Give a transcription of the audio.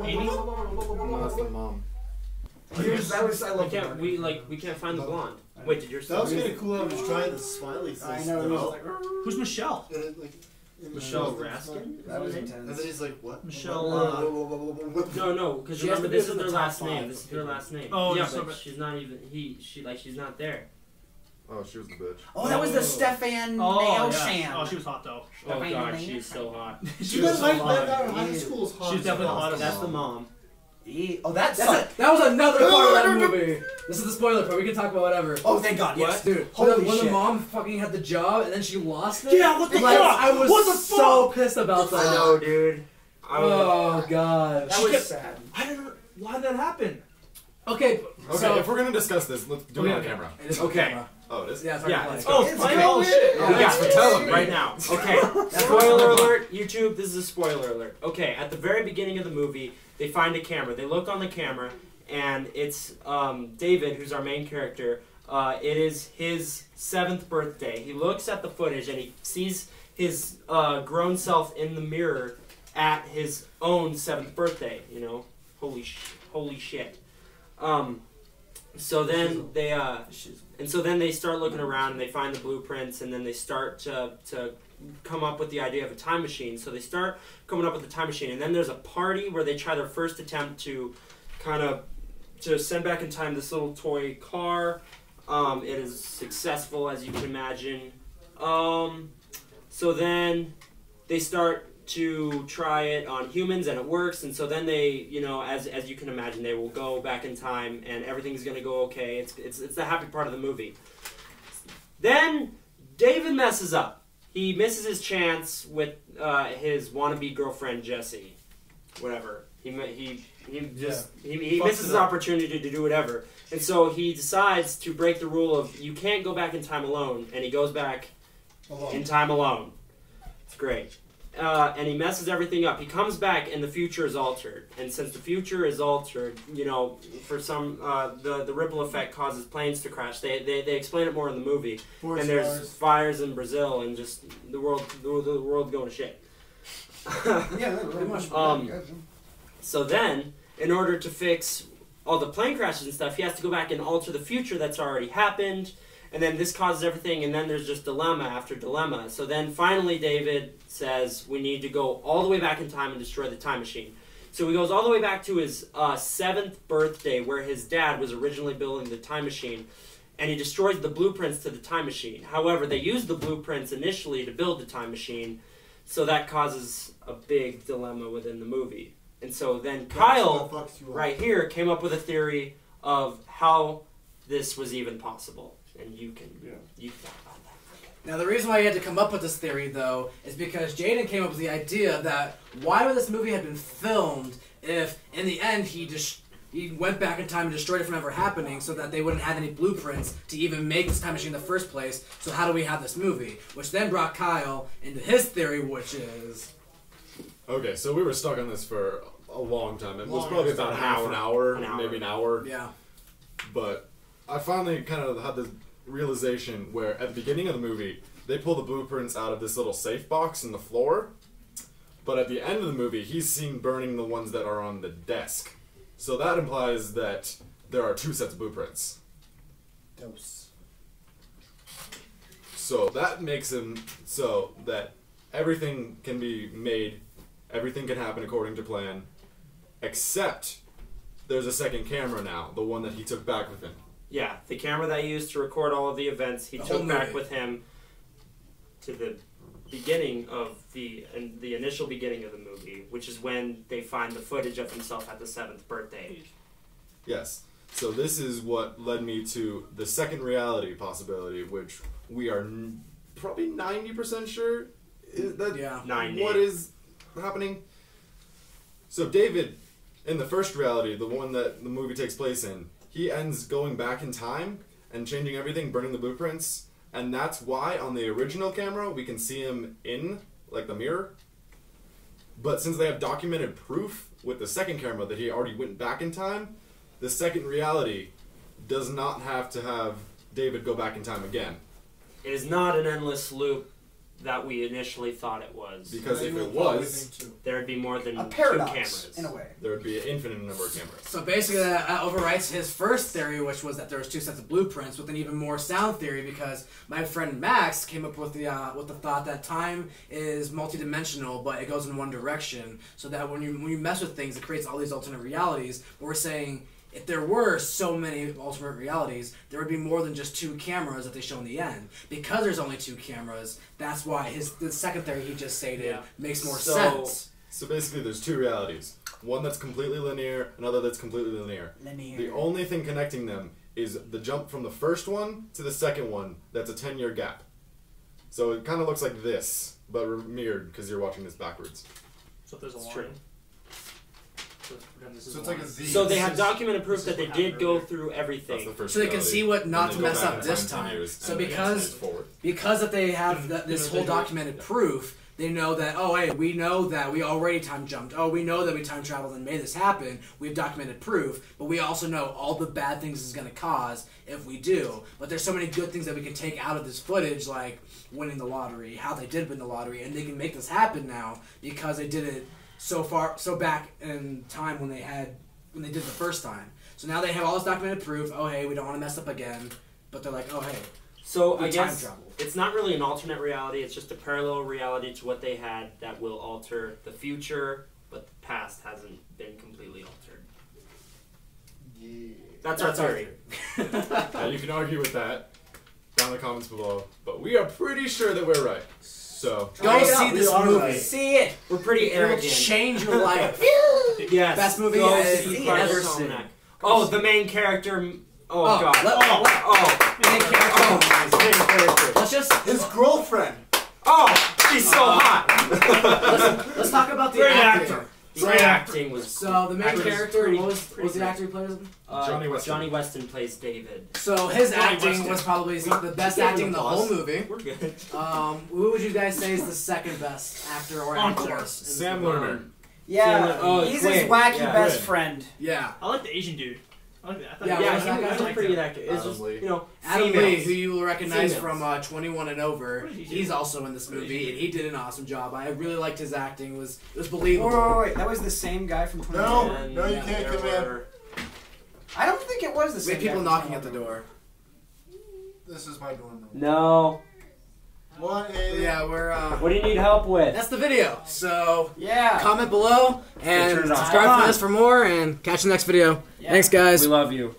Amy? No, that's the mom. We can't find the blonde. Wait, did yours? That was kind of cool. I was trying the smiley face. I know. It was like, Who's Michelle? Michelle Raskin? that was And intense. then he's like, what? Michelle. No, because She has remember to be this up is in their the last top name. five. This is their last name. Oh, yeah, so but she's not even. She's not there. Oh, she was the bitch. Oh, that was the Stefan Oh, nail yeah. sham. Oh, she was hot though. Oh god, she's so hot. You was guys so like hot. that high school's hot. She's definitely the hottest. That's the mom. Oh, that's That was another part of that movie. This is the spoiler part. We can talk about whatever. Oh, thank God, yes, dude. When Holy when shit. the mom fucking had the job and then she lost it. Yeah, what the like, fuck? I was What the so pissed about that. I know, dude. Oh god. That was sad. I don't know why did that happen. Okay. Okay, So, if we're gonna discuss this, let's do it on camera. It is Okay. camera. Oh, it is? yeah, it's Yeah, already it's playing. oh, It's fine. great. Oh shit! Oh, thanks for telling me. Right now. Okay. Spoiler alert, YouTube. This is a spoiler alert. Okay, at the very beginning of the movie, they find a camera. They look on the camera, and it's David, who's our main character. It is his 7th birthday. He looks at the footage and he sees his grown self in the mirror at his own 7th birthday. You know, holy shit. So then they start looking around and they find the blueprints, and then they start to come up with the idea of a time machine. So they start coming up with the time machine, and then there's a party where they try their first attempt to to send back in time this little toy car. It is successful, as you can imagine. So then they start to try it on humans, and it works. And so then they, you know, as you can imagine, they will go back in time, and everything's gonna go okay. It's the happy part of the movie. Then David messes up. He misses his chance with his wannabe girlfriend Jessie. Whatever. He misses his opportunity to do whatever. And so he decides to break the rule of you can't go back in time alone, and he goes back in time alone. It's great. And he messes everything up. He comes back and the future is altered. And since the future is altered, you know, for some, the ripple effect causes planes to crash. They explain it more in the movie. And there's fires in Brazil and just the world going to shit. Yeah, pretty much. So then, in order to fix all the plane crashes and stuff, he has to go back and alter the future that's already happened. And then this causes everything, and then there's just dilemma after dilemma. So then finally David says, we need to go all the way back in time and destroy the time machine. So he goes all the way back to his 7th birthday, where his dad was originally building the time machine, and he destroys the blueprints to the time machine. However, they used the blueprints initially to build the time machine, so that causes a big dilemma within the movie. And so then Kyle, right here, came up with a theory of how this was even possible. And you can talk about that. Now, the reason why he had to come up with this theory, though, is because Jaden came up with the idea that why would this movie have been filmed if, in the end, he went back in time and destroyed it from ever happening so that they wouldn't have any blueprints to even make this time machine in the first place. So how do we have this movie? Which then brought Kyle into his theory, which is... Okay, so we were stuck on this for a long time. It was probably about half an hour, maybe an hour. Yeah. But I finally kind of had this realization where at the beginning of the movie, they pull the blueprints out of this little safe box in the floor. But at the end of the movie, he's seen burning the ones that are on the desk. So that implies that there are 2 sets of blueprints. Dose. So that makes him so that everything can be made, everything can happen according to plan, except there's a second camera now, the one that he took back with him. Yeah, the camera that he used to record all of the events, he took back with him to the beginning of the initial beginning of the movie, which is when they find the footage of himself at the 7th birthday. Yes. So this is what led me to the second reality possibility, which we are probably 90% sure is that 90. What is happening. So David, in the first reality, the one that the movie takes place in, he ends going back in time and changing everything, burning the blueprints, and that's why on the original camera we can see him in, like, the mirror. But since they have documented proof with the second camera that he already went back in time, the second reality does not have to have David go back in time again. It is not an endless loop that we initially thought it was. Because if it was, There would be more than A 2 paradox, cameras. in a way. there would be an infinite number of cameras. So basically, that overwrites his first theory, which was that there was 2 sets of blueprints, with an even more sound theory. Because my friend Max came up with the thought that time is multidimensional, but it goes in one direction. So that when you mess with things, it creates all these alternate realities. But we're saying, if there were so many alternate realities, there would be more than just 2 cameras that they show in the end. Because there's only 2 cameras, that's why the second theory he just stated makes more sense. So basically, there's 2 realities. One that's completely linear, another that's completely linear. The only thing connecting them is the jump from the first one to the second one. That's a 10-year gap. So it kind of looks like this, but mirrored because you're watching this backwards. So if there's a line. True. So it's like a Z. So they have documented proof that they did go through everything. That's the first So they can reality. see what not And to they go mess back up in this 10 time. years, So and then because it's forward. that they have this whole documented proof, they know that, oh, hey, we know that we already time jumped. Oh, we know that we time traveled and made this happen. We have documented proof, but we also know all the bad things this is going to cause if we do. But there's so many good things that we can take out of this footage, like winning the lottery, how they did win the lottery, and they can make this happen now because they did it so back in time when they did the first time. So now they have all this documented proof. Oh, hey, we don't want to mess up again. But they're like, oh, hey. So we I time guess travel. it's not really an alternate reality. It's just a parallel reality to what they had that will alter the future, but the past hasn't been completely altered. Yeah. That's our theory. Now you can argue with that down in the comments below, but we are pretty sure that we're right. So Go Check it see out, this we are movie. right. See it. We're pretty It will arrogant. change your life. Yes. Best movie Go I've see ever Project seen. Almanac. Oh, the main character. Oh, God. Main character. Main character. Let's just His girlfriend. Oh, she's so hot. let's talk about the Great acting. actor. Great acting was. So the main Actor was character, pretty- what was pretty the great. actor who played him? Johnny Weston. Johnny Weston plays David. So his Johnny acting Weston. was probably the best Give him acting in the applause. whole movie. We're good. Who would you guys say is the second best actor or Encore. actress? Sam Lerner. Yeah, Oh, he's Quinn. his wacky Yeah. best Quinn. friend. Yeah. I like the Asian dude. I like that. I thought Yeah, he Yeah, was he that guy? was a pretty good actor. It's Adam just, Lee. you know, Adam Lee, females. who you will recognize Females. from 21 and over, What did he do? he's also in this What did he movie, do? and he did an awesome job. I really liked his acting. It was Wait, believable. wait, that was the same guy from 20. No. And No, you Yeah, can't there come in. were- I don't think it was the We same had people guy from knocking at the 21. door. This is my dorm room. No. What a... Yeah, we're What do you need help with? that's the video. So Yeah. comment below and Turn it on. subscribe for this for more, and catch you next video. Yeah. Thanks, guys. We love you.